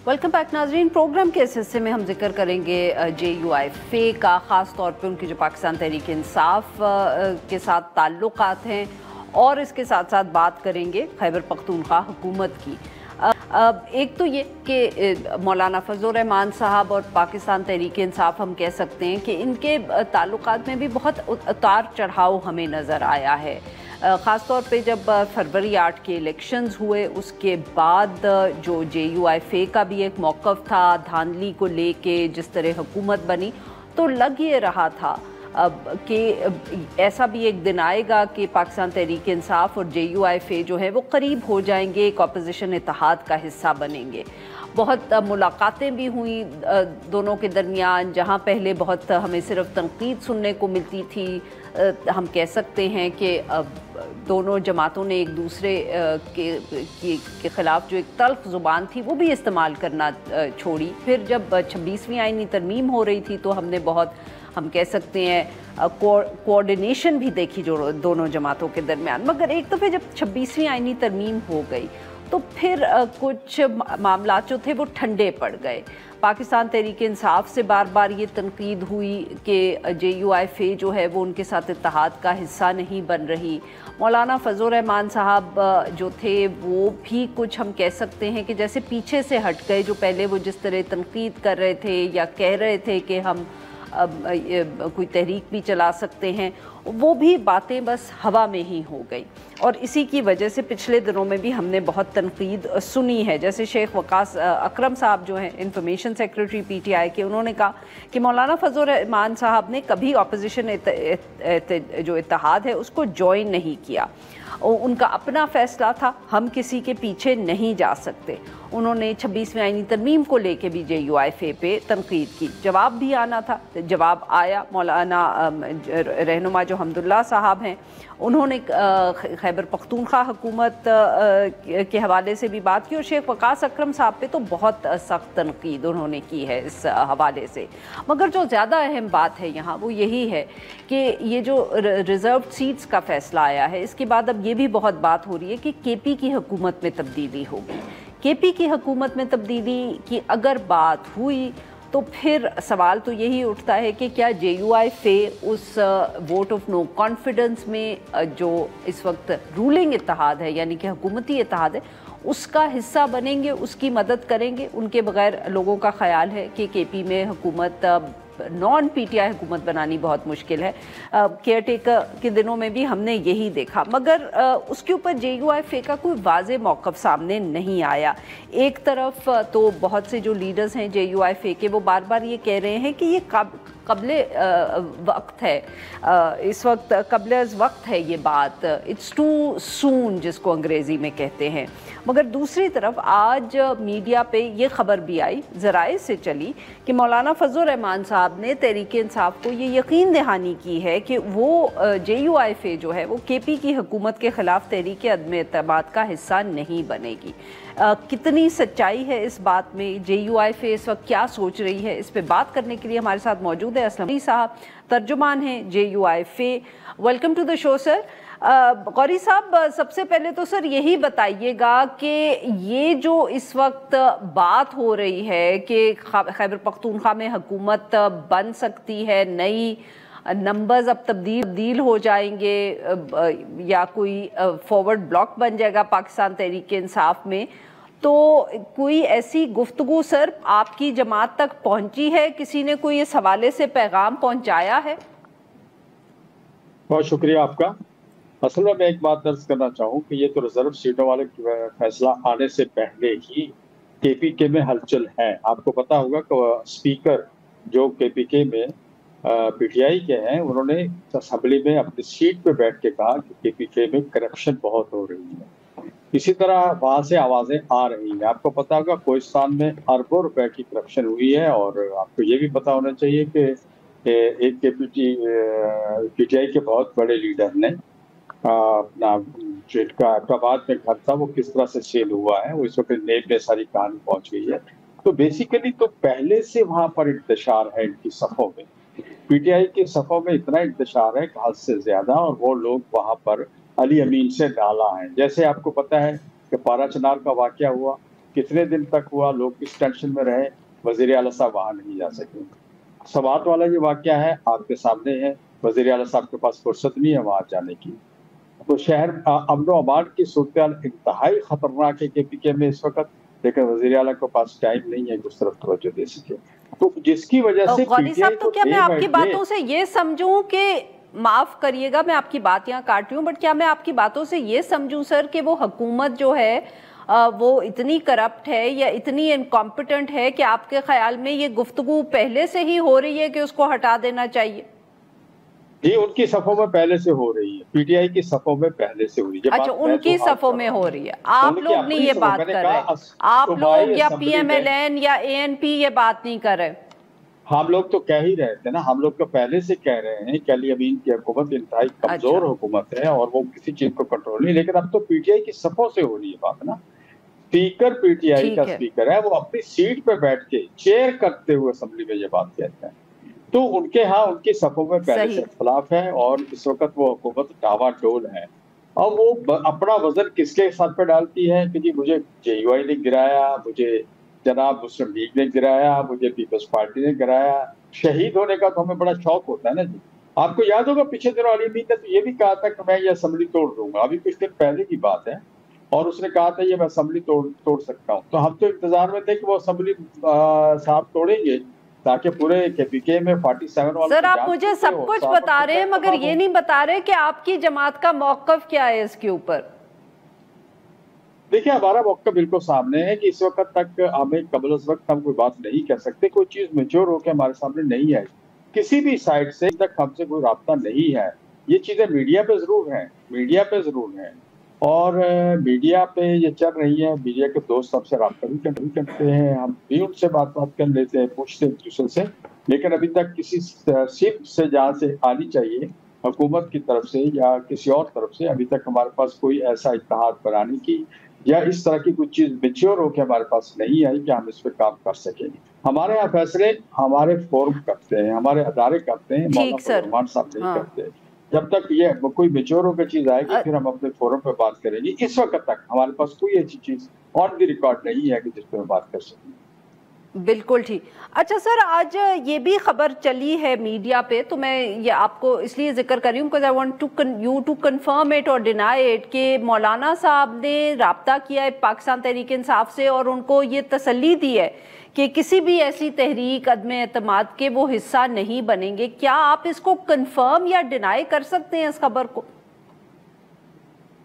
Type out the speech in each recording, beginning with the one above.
Welcome back नाजरीन। Programme के इस हिस्से में हम जिक्र करेंगे JUIFA का, ख़ास तौर पे उनकी जो पाकिस्तान तहरीक इंसाफ के साथ ताल्लुकात हैं, और इसके साथ साथ बात करेंगे खैबर पख्तूनख्वा हुकूमत की। एक तो ये कि मौलाना फजल रहमान साहब और पाकिस्तान तहरीक इंसाफ, हम कह सकते हैं कि इनके ताल्लुकात में भी बहुत उतार चढ़ाव हमें नज़र आया है। ख़ास तौर पे जब फरवरी 8 के इलेक्शंस हुए, उसके बाद जो JUIFA का भी एक मौक़िफ़ था धांधली को लेके, जिस तरह हुकूमत बनी, तो लग ये रहा था कि ऐसा भी एक दिन आएगा कि पाकिस्तान तहरीक इंसाफ और JUIFA जो है वो करीब हो जाएंगे, एक अपोजिशन इत्तेहाद का हिस्सा बनेंगे। बहुत मुलाकातें भी हुई दोनों के दरमियान, जहां पहले बहुत हमें सिर्फ तनकीद सुनने को मिलती थी। हम कह सकते हैं कि दोनों जमातों ने एक दूसरे के ख़िलाफ़ जो एक तल्ख़ ज़ुबान थी वो भी इस्तेमाल करना छोड़ी। फिर जब 26वीं आईनी तरमीम हो रही थी तो हमने बहुत, हम कह सकते हैं, कोऑर्डिनेशन भी देखी जो दोनों जमातों के दरमियान। मगर एक दफ़े जब 26वीं आईनी तरमीम हो गई तो फिर कुछ मामला जो थे वो ठंडे पड़ गए। पाकिस्तान तहरीक इंसाफ से बार बार ये तनकीद हुई कि JUIFA जो है वो उनके साथ इत्तेहाद का हिस्सा नहीं बन रही। मौलाना फजल रहमान साहब जो थे वो भी कुछ, हम कह सकते हैं कि जैसे पीछे से हट गए। जो पहले वो जिस तरह तनकीद कर रहे थे या कह रहे थे कि हम कोई तहरीक भी चला सकते हैं, वो भी बातें बस हवा में ही हो गई। और इसी की वजह से पिछले दिनों में भी हमने बहुत तनकीद सुनी है। जैसे शेख वकास अकरम साहब जो हैं इंफॉर्मेशन सेक्रेटरी PTI के, उन्होंने कहा कि मौलाना फजल रहमान साहब ने कभी अपोजिशन जो इत्तेहाद है उसको ज्वाइन नहीं किया, उनका अपना फ़ैसला था, हम किसी के पीछे नहीं जा सकते। उन्होंने 26वीं आईनी तरमीम को लेके भी JUIFA पे तनकीद की, जवाब भी आना था, जवाब आया। मौलाना रहनुमा जो हम्दुल्ला साहब हैं, उन्होंने खैबर पख्तूनख्वा हुकूमत के हवाले से भी बात की, और शेख वकास अकरम साहब पे तो बहुत सख्त तनकीद उन्होंने की है इस हवाले से। मगर जो ज़्यादा अहम बात है यहाँ वो यही है कि ये जो रिज़र्व सीट्स का फ़ैसला आया है, इसके बाद अब ये भी बहुत बात हो रही है कि KP की हुकूमत में तब्दीली होगी। KP की हुकूमत में तब्दीली की अगर बात हुई तो फिर सवाल तो यही उठता है कि क्या JUIFA उस वोट ऑफ नो कॉन्फिडेंस में जो इस वक्त रूलिंग इत्तेहाद है, यानी कि हुकूमती इत्तेहाद है, उसका हिस्सा बनेंगे, उसकी मदद करेंगे। उनके बगैर लोगों का ख्याल है कि KP में हुकूमत, नॉन PTI हुकूमत बनानी बहुत मुश्किल है। केयर टेकर के दिनों में भी हमने यही देखा। मगर उसके ऊपर JUIFA का कोई वाज़ेह मौक़िफ़ सामने नहीं आया। एक तरफ तो बहुत से जो लीडर्स हैं JUIFA के, वो बार बार ये कह रहे हैं कि ये कबले वक्त है, इस वक्त कबले वक्त है ये बात, इट्स टू सून जिसको अंग्रेज़ी में कहते हैं। मगर दूसरी तरफ आज मीडिया पे ये ख़बर भी आई, ज़राए से चली, कि मौलाना फजल रहमान साहब ने तहरीक इंसाफ को ये यकीन दहानी की है कि वो JUIFA जो है वो KP की हुकूमत के ख़िलाफ़ तहरीक अदम एतमाद का हिस्सा नहीं बनेगी। कितनी सच्चाई है इस बात में, JUIFA इस वक्त क्या सोच रही है, इस पे बात करने के लिए हमारे साथ मौजूद है असलम साहब, तर्जुमान हैं JUIFA। Welcome to the show sir. Gauri साहब, सबसे पहले तो सर यही बताइएगा कि ये जो इस वक्त बात हो रही है कि खैबर पख्तूनख्वा में हुकूमत बन सकती है, नई नंबर्स अब तब्दील हो जाएंगे, या कोई फॉरवर्ड ब्लॉक बन जाएगा पाकिस्तान तहरीक इंसाफ में, तो कोई ऐसी गुफ्तगू सर आपकी जमात तक पहुंची है? किसी ने कोई इस हवाले से पैगाम पहुंचाया है? बहुत शुक्रिया आपका। असल में मैं एक बात दर्ज करना चाहूँ कि ये तो रिजर्व सीटों वाले फैसला आने से पहले ही KPK में हलचल है। आपको पता होगा कि स्पीकर जो KPK में PTI के हैं, उन्होंने असेंबली में अपनी सीट पे बैठ के कहा कि KPK में करप्शन बहुत हो रही है। इसी तरह वहां से आवाजें आ रही हैं। आपको पता होगा कोहिस्तान में अरबों रुपए की करप्शन हुई है, और आपको ये भी पता होना चाहिए कि एक PTI के बहुत बड़े लीडर ने अपना जो इनका अहमदाबाद में घर था वो किस तरह से सेल हुआ है, वो इस वक्त नेब में सारी कहानी पहुंच गई है। तो बेसिकली तो पहले से वहां पर इंतशार है इनकी सफ़ों में, PTI के सफ़ों में इतना इंतशार है हद से ज्यादा, और वो लोग वहां पर अली अमीन से डाला है। जैसे आपको पता है कि पारा चनार का वाकया हुआ, कितने दिन तक हुआ, लोग किस टेंशन में रहे, वजीर आला साहब वहां नहीं जा सके। सवात वाला ये वाकया है, आपके सामने है, वजीर आला साहब के पास फुर्सत नहीं है वहां जाने की। तो शहर अमन अमान की सूरत इंतहाई खतरनाक है KPK में इस वक्त, लेकिन वजीर आला के पास टाइम नहीं है कि उस तरफ तवज्जो दे सके। तो जिसकी वजह से गौरी साहब, तो क्या मैं आपकी बातों से ये समझूं कि, माफ करिएगा मैं आपकी बात यहाँ काट रही हूँ, बट क्या मैं आपकी बातों से ये समझूं सर कि वो हुकूमत जो है वो इतनी करप्ट है या इतनी इनकॉम्पिटेंट है कि आपके ख्याल में ये गुफ्तगू पहले से ही हो रही है कि उसको हटा देना चाहिए? जी, उनकी सफों में पहले से हो रही है, PTI की सफों में पहले से हो रही है। अच्छा, उनकी सफों में हो रही है, आप लोग नहीं ये बात कर रहे, आप लोग या PMLN या ANP ये बात नहीं कर रहे। हम लोग तो कह ही रहे थे ना, हम लोग तो पहले से कह रहे हैं कि अली अमीन की हुकूमत इंतहाई कमजोर हुकूमत है और वो किसी चीज को कंट्रोल नहीं, लेकिन अब तो PTI की सफों से हो रही है बात ना। स्पीकर PTI का स्पीकर है, वो अपनी सीट पे बैठ के चेयर करते हुए असेंबली में ये बात कहते हैं। तो उनके यहाँ उनकी सफों में पहले से इख्तलाफ है और इस वक्त वो हुकूमत डावाडोल है। और वो अपना वजन किसके सर पे डालती है कि जी मुझे JUI ने गिराया, मुझे जनाब मुस्लिम लीग ने गिराया, मुझे पीपल्स पार्टी ने गिराया। शहीद होने का तो हमें बड़ा शौक होता है ना जी। आपको याद होगा पिछले दिनों अली अमीन ने तो ये भी कहा था कि मैं ये असेंबली तोड़ दूंगा, अभी कुछ दिन पहले की बात है, और उसने कहा था ये मैं असेंबली तोड़ सकता हूँ। तो हम तो इंतजार में थे कि वो असेंबली साहब तोड़ेंगे ताकि पूरे KPK में 47 वाले। सर आप मुझे सब कुछ बता रहे हैं मगर ये नहीं बता रहे कि आपकी जमात का मौकफ क्या है इसके ऊपर। देखिए, हमारा मौका बिल्कुल सामने है कि इस वक्त तक हमें कबल उस वक्त हम कोई बात नहीं कह सकते, कोई चीज मेच्योर होकर हमारे सामने नहीं आई, किसी भी साइड से तक हमसे कोई राब्ता नहीं है। ये चीजें मीडिया पे जरूर हैं और मीडिया पे ये चल रही है, मीडिया के दोस्त हमसे राब्ता भी करते हैं, हम भी उनसे बात कर लेते हैं, पूछते हैं दूसरे से, लेकिन अभी तक किसी सिर्फ से जहाँ से आनी चाहिए हुकूमत की तरफ से या किसी और तरफ से, अभी तक हमारे पास कोई ऐसा इत्तेहाद बनाने की या इस तरह की कुछ चीज मेच्योर होकर हमारे पास नहीं आई कि हम इस पर काम कर सकेंगे। हमारे यहाँ फैसले हमारे फोरम करते हैं, हमारे अदारे करते हैं, मौलाना फजलरहमान साहब नहीं करते। जब तक ये कोई मेच्योर होकर चीज आएगी फिर हम अपने फोरम पे बात करेंगे। इस वक्त तक हमारे पास कोई ऐसी चीज ऑन द रिकॉर्ड नहीं है कि जिस पर बात कर सकें। बिल्कुल ठीक। अच्छा सर, आज ये भी खबर चली है मीडिया पे, तो मैं ये आपको इसलिए जिक्र कर रही हूँ because I want you to confirm it और डिनाई इट कि मौलाना साहब ने राब्ता किया है पाकिस्तान तहरीक इंसाफ से और उनको ये तसल्ली दी है कि किसी भी ऐसी तहरीक अदम एतमाद के वो हिस्सा नहीं बनेंगे। क्या आप इसको कंफर्म या डिनाई कर सकते हैं इस खबर को?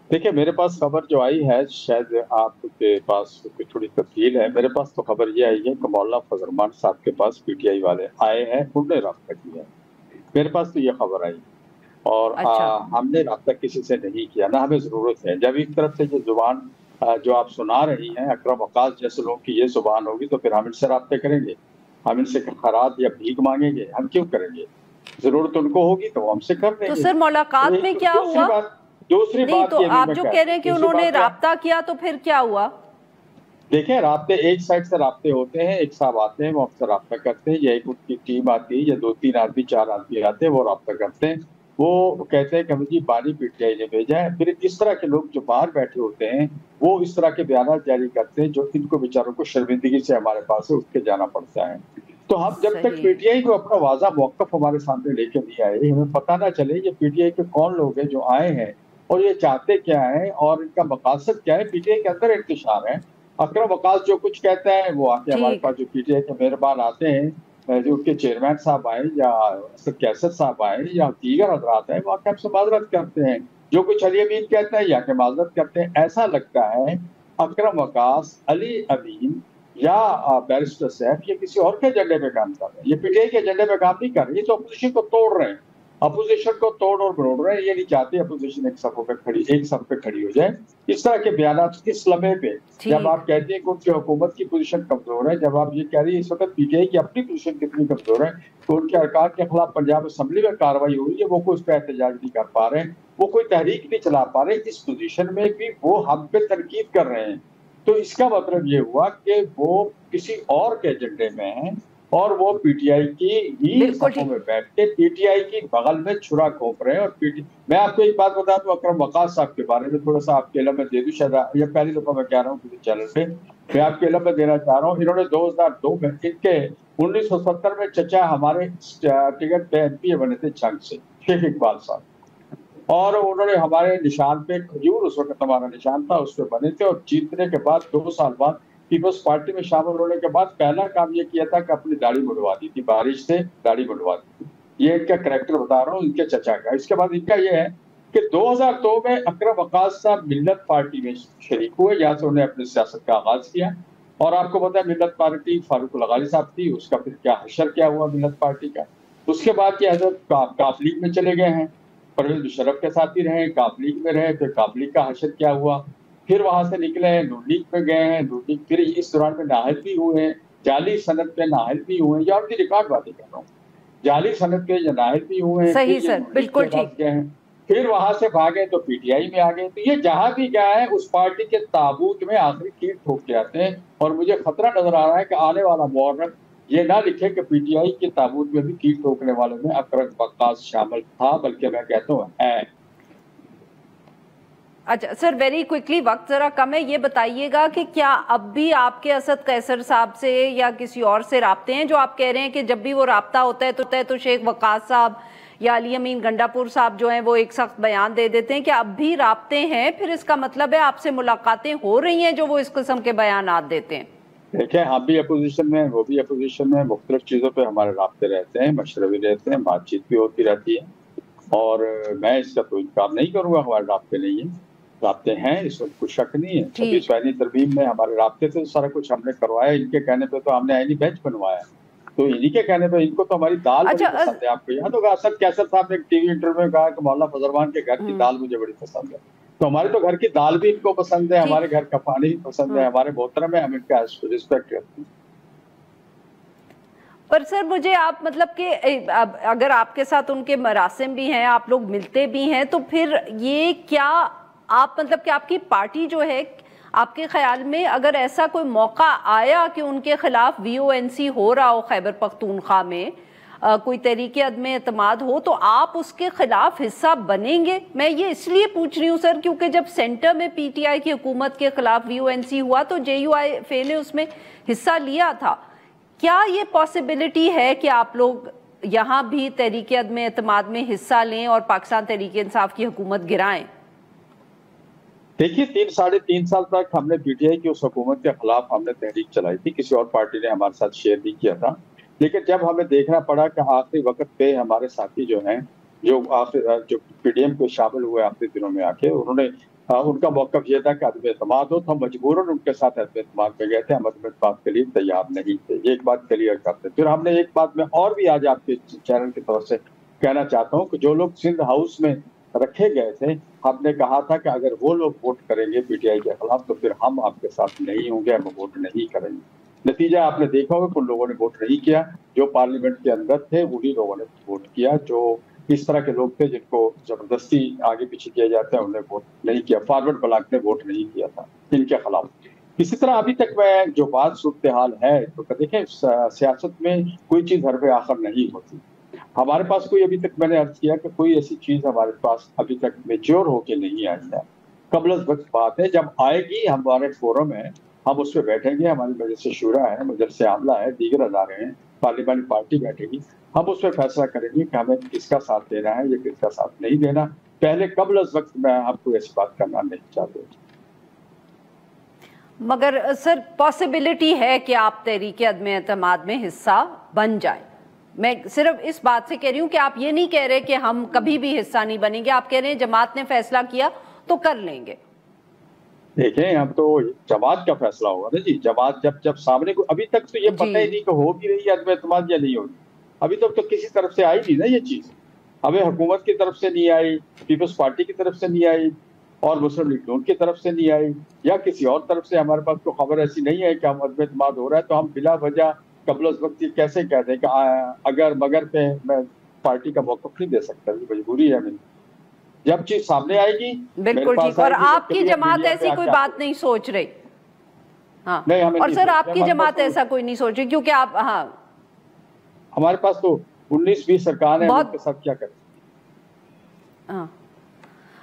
देखिए, मेरे पास खबर जो आई है, शायद आपके पास थोड़ी तब्दील है, मेरे पास तो खबर ये आई है कि मौलाना फजलरहमान साहब के पास PTI वाले आए हैं, उन्होंने राब्ता किया। मेरे पास तो ये खबर आई और हमने राब्ता किसी से नहीं किया, ना हमें जरूरत है। जब एक तरफ से ये जुबान जो आप सुना रही हैं, अकरम वकास जैसे लोग की ये जुबान होगी तो फिर हम इनसे राब्ते करेंगे, हम इनसे खरात या भीख मांगेंगे? हम क्यों करेंगे? जरूरत उनको होगी तो हमसे कर देंगे। तो सर मुलाकात में क्या हुआ? दूसरी बात तो आप जो कह रहे हैं कि उन्होंने राब्ता किया, तो फिर क्या हुआ? देखिए, राब्ते एक साइड से राब्ते होते हैं, एक साहब आते हैं वो अक्सर राब्ता करते हैं, या एक उनकी टीम आती है या 2-3 आदमी 4 आदमी आते हैं वो राब्ता करते हैं, वो कहते हैं कि जी बानी PTI ने भेजा है। फिर इस तरह के लोग जो बाहर बैठे होते हैं वो इस तरह के बयान जारी करते हैं जो इनको बेचारों को शर्मिंदगी से हमारे पास से उठ के जाना पड़ता है। तो हम जब तक PTI को अपना वाज़ा मौक़िफ़ हमारे सामने लेके नहीं आए, हमें पता ना चले ये PTI के कौन लोग हैं जो आए हैं और ये चाहते क्या है और इनका मकासद क्या है। PTI के अंदर इंतशार है, अकरम वकास जो कुछ कहता है वो आके हमारे पास जो PTI के मेहरबान आते हैं, जो उनके चेयरमैन साहब आए या कैसर साहब आए या दीगर हजरात आए, वो आके हमसे माजरत करते हैं। जो कुछ अली अमीन कहता है या के माजरत करते हैं। ऐसा लगता है अकरम वकास, अली अमीन या बैरिस्टर सैफ ये किसी और के एजेंडे पे काम कर रहे हैं, ये PTI के एजेंडे पे काम नहीं कर रहे, ये तो अपोजिशन को तोड़ रहे हैं, अपोजिशन को तोड़ और मरोड़ रहे हैं। ये नहीं चाहते अपोजिशन एक सफ पे खड़ी हो जाए। इस तरह के बयान इस लम्हे पे जब आप कहते हैं कि उनकी हुकूमत की पोजीशन कमजोर है, जब आप ये कह रही है इस वक्त PTI की अपनी पोजीशन कितनी कमजोर है, तो उनके अरकान के खिलाफ पंजाब असेंबली में कार्रवाई हो रही है, वो कोई उस पर एहतजाज नहीं कर पा रहे, वो कोई तहरीक नहीं चला पा रहे, इस पोजीशन में भी वो हम पे तनकीद कर रहे हैं। तो इसका मतलब ये हुआ कि वो किसी और के एजेंडे में हैं और वो पीटीआई की ही सफों में बैठ के पीटीआई की बगल में छुरा घोंप रहे हैं। और मैं आपको एक बात बता दूं, अकरम वकास साहब के बारे में थोड़ा सा आपके इल्म में दे दूं, शायद ये पहली दफा मैं कह रहा हूँ किसी चैनल पे, मैं आपके इल्म में देना चाह रहा हूँ। इन्होंने 2002 में, इनके 1970 में चचा हमारे टिकट पे एमपी बने थे जंग से, शेख इकबाल साहब, और उन्होंने हमारे निशान पे खजूर, उस वक्त हमारा निशान था, उस पर बने थे। और जीतने के बाद 2 साल बाद पीपल्स पार्टी में शामिल होने के बाद पहला काम ये किया था कि अपनी दाढ़ी मुंडवा दी थी, बारिश से दाढ़ी मुंडवा दी थी। ये इनका कैरेक्टर बता रहा हूँ, इनके चचा का। इसके बाद इनका ये है कि 2002 में अकरम वकास साहब मिल्लत पार्टी में शरीक हुए, यहाँ से उन्हें अपनी सियासत का आगाज किया। और आपको पता है मिल्लत पार्टी फारूक लगाली साहब थी, उसका फिर क्या हशर क्या हुआ मिल्लत पार्टी का। उसके बाद ये हजरत काफ लीग में चले गए हैं, परवेज मुशर्रफ के साथ ही रहे, काफ लीग में रहे, फिर काफ लीग का हशर क्या हुआ, फिर वहां से निकले हैं नून लीग में गए हैं, नून लीग फिर इस दौरान में नाहल भी हुए हैं, जाली सनद पे नाहल भी हुए हैं, या उनकी रिकॉर्ड बातें कर रहा हूँ, जाली सनद पे नाहल भी हुए हैं। सही सर, बिल्कुल ठीक। गए हैं, फिर वहां से भागे तो पीटीआई में आ गए। तो ये जहां भी गया है उस पार्टी के ताबूत में आखिरी कीट ठोक के आते हैं। और मुझे खतरा नजर आ रहा है कि आने वाला मुहर्रम ये ना लिखे कि पीटीआई के ताबूत में भी कीट ठोकने वाले में अकरम वकास शामिल था, बल्कि मैं कहता हूँ है। अच्छा सर, वेरी क्विकली, वक्त जरा कम है, ये बताइएगा कि क्या अब भी आपके असद कैसर साहब से या किसी और से राब्ते हैं? जो आप कह रहे हैं कि जब भी वो राब्ता होता है तो शेख वकास साहब या अली अमीन गंडापुर साहब जो हैं वो एक सख्त बयान दे देते हैं कि अब भी राब्ते हैं, फिर इसका मतलब है आपसे मुलाकातें हो रही हैं जो वो इस किस्म के बयान देते हैं? देखिए, हम भी अपोजिशन में, वो भी अपोजिशन में, मुख्तलिफ चीज़ों पे हमारे राब्ते रहते हैं, मशवरे भी रहते हैं, बातचीत भी होती रहती है। और मैं इसका तो इनकार नहीं करूँगा, हमारे राब्ते नहीं है, राब्ते हैं, इसमें कुछ शक नहीं है। 26वीं तरमीम में हमारे राब्ते थे, सारा कुछ हमने करवाया। इनके कहने पे तो हमने आईनी बेंच बनवाया, तो इन्हीं के कहने पे इनको तो हमारी दाल बड़ी पसंद है। आपको याद होगा असद कैसर साहब ने एक टीवी इंटरव्यू में कहा कि मौलाना फजलरमान के घर की दाल मुझे बड़ी पसंद है। तो हमारे तो घर की दाल भी इनको पसंद है, हमारे घर का पानी भी पसंद है, हमारे मोहतरम है, हम इनका रिस्पेक्ट करते हैं। पर सर मुझे आप मतलब कि अगर आपके साथ उनके मरासिम भी हैं, आप लोग मिलते भी हैं, तो फिर ये क्या आप मतलब कि आपकी पार्टी जो है, आपके ख्याल में अगर ऐसा कोई मौका आया कि उनके खिलाफ VONC हो रहा हो खैबर पख्तूनख्वा में, कोई तहरीक अदम एतमाद हो, तो आप उसके खिलाफ हिस्सा बनेंगे? मैं ये इसलिए पूछ रही हूँ सर क्योंकि जब सेंटर में PTI की हुकूमत के खिलाफ VONC हुआ तो JUIF ने उसमें हिस्सा लिया था। क्या ये पॉसिबिलिटी है कि आप लोग यहाँ भी तहरीक अदम एतमाद में हिस्सा लें और पाकिस्तान तहरीक इंसाफ की हुकूमत गिराएं? देखिए, 3-3.5 साल तक हमने PTI की उस हुकूमत के खिलाफ हमने तहरीक चलाई थी, किसी और पार्टी ने हमारे साथ शेयर नहीं किया था। लेकिन जब हमें देखना पड़ा कि आखिरी वक्त पे हमारे साथी जो हैं, जो PDM को शामिल हुए आखिरी दिनों में आके, उन्होंने उनका मौक़िफ़ ये था कि अदम एतमाद हो, तो हम मजबूरन उनके साथ अदम एतमाद पे गए थे, हम अदम एतमाद के लिए तैयार नहीं थे। ये एक बात क्लियर करते। फिर हमने एक बात मैं और भी आज आपके चैनल की तरफ से कहना चाहता हूँ कि जो लोग सिंध हाउस में रखे गए थे, हमने कहा था कि अगर वो लोग वोट करेंगे PTI के खिलाफ तो फिर हम आपके साथ नहीं होंगे, हम वोट नहीं करेंगे। नतीजा आपने देखा होगा, कुछ लोगों ने वोट नहीं किया, जो पार्लियामेंट के अंदर थे उन्हीं लोगों ने वोट किया। जो इस तरह के लोग थे जिनको जबरदस्ती आगे पीछे किया जाता है, उन्होंने वोट नहीं किया। फॉरवर्ड ब्लॉक ने वोट नहीं किया था इनके खिलाफ। इसी तरह अभी तक मैं जो बात सूरत हाल है, तो देखें सियासत में कोई चीज़ हर पे आखिर नहीं होती। हमारे पास कोई अभी तक, मैंने अर्ज किया कि कोई ऐसी चीज़ हमारे पास अभी तक मेच्योर होके नहीं आई है। कबल वक्त बात है, जब आएगी हमारे फोरम है, हम उस पर बैठेंगे, हमारी मजलिस शूरा है, मजलिस आमला है, दीगर अदारे हैं, पार्लियामानी पार्टी बैठेगी, हम उस पर फैसला करेंगे कि हमें किसका साथ देना है या किसका साथ नहीं देना। पहले कबल वक्त मैं आपको ऐसी बात करना नहीं चाहते। मगर सर पॉसिबिलिटी है कि आप तहरीक अदम एतमाद में हिस्सा बन जाए। मैं सिर्फ इस बात से कह रही हूँ कि आप ये नहीं कह रहे कि हम कभी भी हिस्सा नहीं बनेंगे, आप कह रहे हैं जमात ने फैसला किया तो कर लेंगे। देखें, हम तो जमात का फैसला होगा ना जी। जमात जब सामने को, अभी तक तो ये पता ही नहीं कि हो भी रही है अदम एतमाद या नहीं होगी। अभी तक तो किसी तरफ से आई नहीं ना ये चीज़, हमें हुकूमत की तरफ से नहीं आई, पीपल्स पार्टी की तरफ से नहीं आई, और मुस्लिम लीग नून की तरफ से नहीं आई, या किसी और तरफ से हमारे पास कोई खबर ऐसी नहीं है कि हम अदम एतमाद हो रहा है। तो हम बिला वजह कबल वक्त कैसे कहते हैं कि अगर मगर पे मैं पार्टी का मौक़िफ़ नहीं दे सकता, मजबूरी है मेरी। जब चीज सामने आएगी, बिल्कुल ठीक। और आपकी जमात ऐसी कोई बात नहीं सोच रही? हाँ, और सर आपकी जमात ऐसा कोई नहीं सोच रही, क्योंकि आप, हाँ हमारे पास तो 19-20 सरकार है, बहुत उनके साथ क्या करें? हाँ